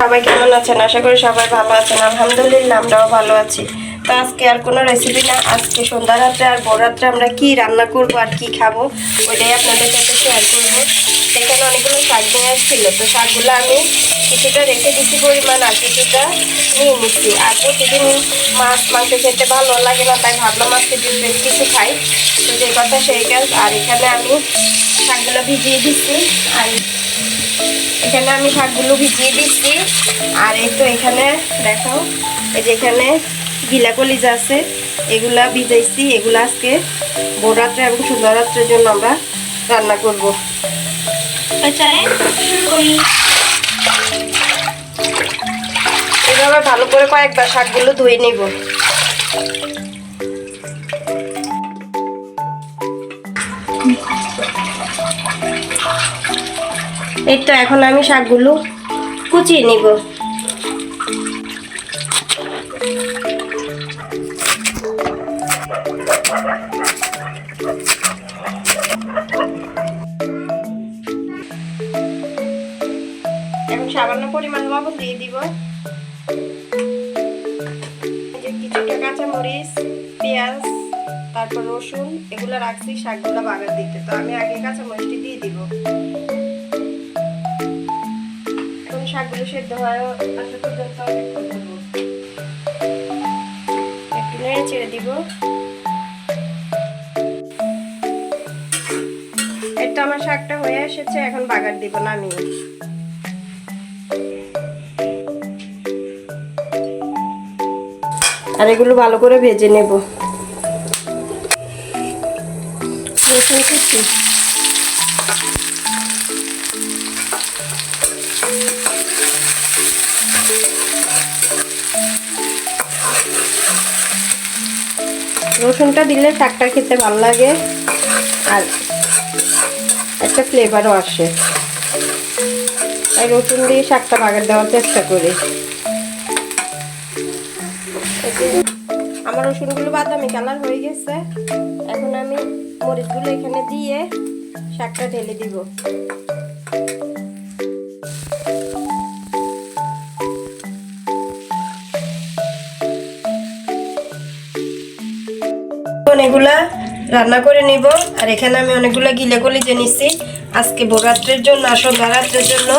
সবাই কেমন আছেন? আশা করি সবাই ভালো আছেন। আলহামদুলিল্লাহ আমরাও ভালো আছি। তো আজকে আর কোনো রেসিপি না, আজকে সন্ধ্যা রাত্রে আর ভোর রাত্রে আমরা কি রান্না করব আর কি খাবো ওইটাই আপনাদের সাথে শেয়ার করবো। এখানে অনেকগুলো শাক নিয়ে আসছিল, তো শাকগুলো আমি কিছুটা রেখে দিচ্ছি পরিমাণ আর কিছুটা নিয়ে নিচ্ছি। আর প্রতিদিন মাছ মাংস খেতে ভালো লাগে না, তাই ভাবলাম আজকে বেশ কিছু খাই। তো যে কথা সেই কাজ। আর এখানে আমি শাকগুলো ভিজিয়ে দিচ্ছি, আর এখানে আমি শাকগুলো ভিজিয়ে দিচ্ছি। আর এই তো এখানে দেখো, এই যে এখানে গিলা কলিজা আছে, এগুলা ভিজাইছি। এগুলো আজকে ভোর রাত্রে এবং সন্ধ্যা রাত্রের জন্য আমরা রান্না করবো। এভাবে ভালো করে কয়েকবার শাকগুলো ধুয়ে নিব। এই তো এখন আমি শাকগুলো কুচিয়ে নিব। এখন সামান্য পরিমাণ লবণ দিয়ে দিব। কিছুটা কাঁচামরিচ, পেঁয়াজ, তারপর রসুন এগুলো রাখছি শাকগুলো বাগার দিতে। তো আমি আগে কাঁচামরিচটি দিয়ে দিব। এখন শাকগুলো সেদ্ধ হয় আসা পর্যন্ত একটু নেড়ে ছেড়ে দিব। এটা আমার শাকটা হয়ে এসেছে, এখন বাগার দিব নামিয়ে। আর এগুলো ভালো করে ভেজে নেব। রসুন কুচি, রসুনটা দিলে শাকটা খেতে ভালো লাগে আর একটা ফ্লেভারও আসে, তাই রসুন দিয়ে শাকটা বাগার দেওয়ার চেষ্টা করি। আমার রসুনগুলো বাদামি কালার হয়ে গেছে। এখন আমি মরিচগুলো এখানে দিয়ে শাকটা ঢেলে দিব। অনেকগুলা রান্না করে নিব। আর এখানে আমি অনেকগুলো গিলে কলিজা নিচ্ছি আজকে ভোর রাত্রের জন্য, আর সন্ধ্যা রাত্রের জন্য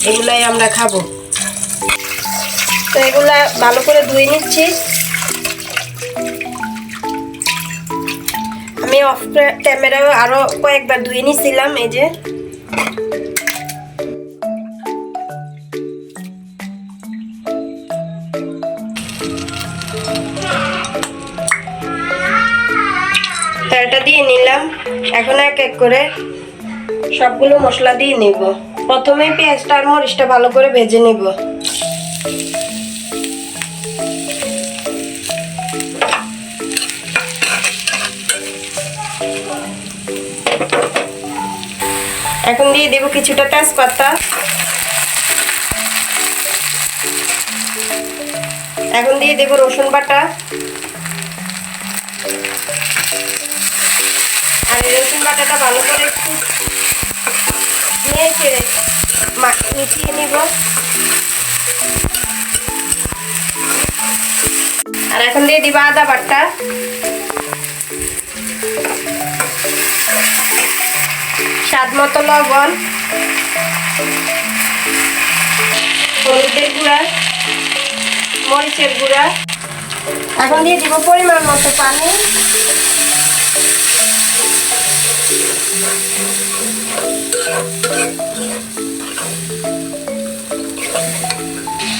এগুলাই আমরা খাবো। তো এগুলা ভালো করে ধুয়ে নিচ্ছি। আমি অফ ক্যামেরায় আরো কয়েকবার ধুয়ে নিছিলাম। এই যে তেলটা দিয়ে নিলাম। এখন এক এক করে সবগুলো মশলা দিয়ে নিব। প্রথমে পেঁয়াজটা আর মরিচটা ভালো করে ভেজে নিব। এখন দিয়ে দেব কিছুটা তেজপাতা। এখন দিয়ে দেব রসুন বাটা। আর এই রসুন বাটাটা ভালো করে একটু নেড়ে মিশিয়ে নিব। আর এখন দিয়ে দিব আদা বাটা, স্বাদ মতো লবণ, হলুদের গুঁড়া, মরিচের গুঁড়া। এখন দিয়ে দিব পরিমাণ মতো পানি।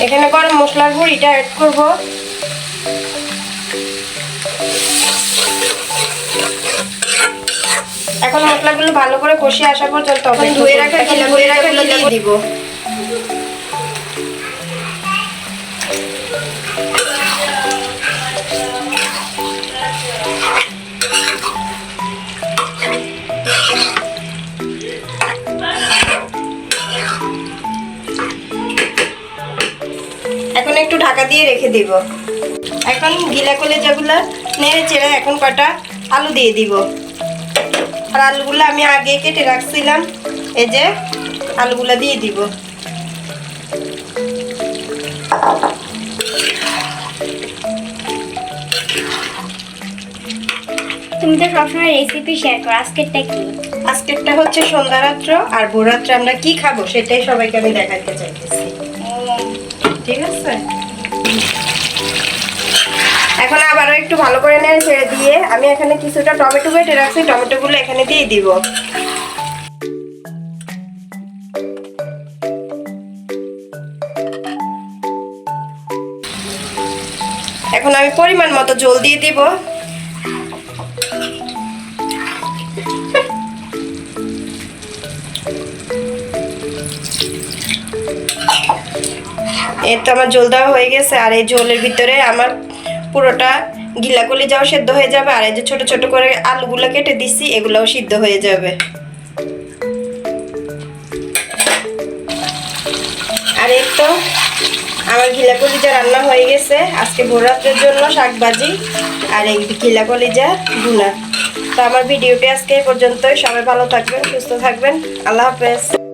এখানে গরম মশলার গুঁড়িটা অ্যাড করব। এখন মশলাগুলো ভালো করে কষিয়ে আসা পর্যন্ত ধুয়ে রাখা গিলাগুলো দিয়ে দিব। এখন একটু ঢাকা দিয়ে রেখে দিব। এখন গিলা কলিজাগুলো নেড়ে চেড়ে এখন কটা আলু দিয়ে দিব। আর আলুগুলো আমি আগে কেটে রাখছিলাম, এই যে আলুগুলো দিয়ে দিব। তুমি তো সবসময় রেসিপি শেয়ার করো, আজকেরটা কি? আজকেরটা হচ্ছে সন্ধ্যা রাত্র, আর ভোর রাত্রে আমরা কি খাবো সেটাই সবাইকে আমি দেখাতে চাইতেছি। ঠিক আছে, এখন আবারও একটু ভালো করে নেড়ে ছেড়ে দিয়ে আমি এখানে কিছুটা টমেটো কেটে রাখছি, টমেটোগুলো এখানে দিয়ে দিব। এখন আমি পরিমাণ মতো জল দিয়ে দিব। এই তো আমার ঝোল দেওয়া হয়ে গেছে, আর এই ঝোলের ভিতরে আমার পুরোটা গিলা কলিজাও সেদ্ধ হয়ে যাবে, আর এই যে ছোট ছোট করে আলুগুলো কেটে দিচ্ছি এগুলোও সিদ্ধ হয়ে যাবে। আর এই তো আমার ঘিলা কলিজা রান্না হয়ে গেছে আজকে ভোর রাত্রের জন্য, শাক ভাজি আর এই ঘিলা কলিজা ভুনা। তো আমার ভিডিওটি আজকে এই পর্যন্তই। সবাই ভালো থাকবেন, সুস্থ থাকবেন, আল্লাহ হাফেজ।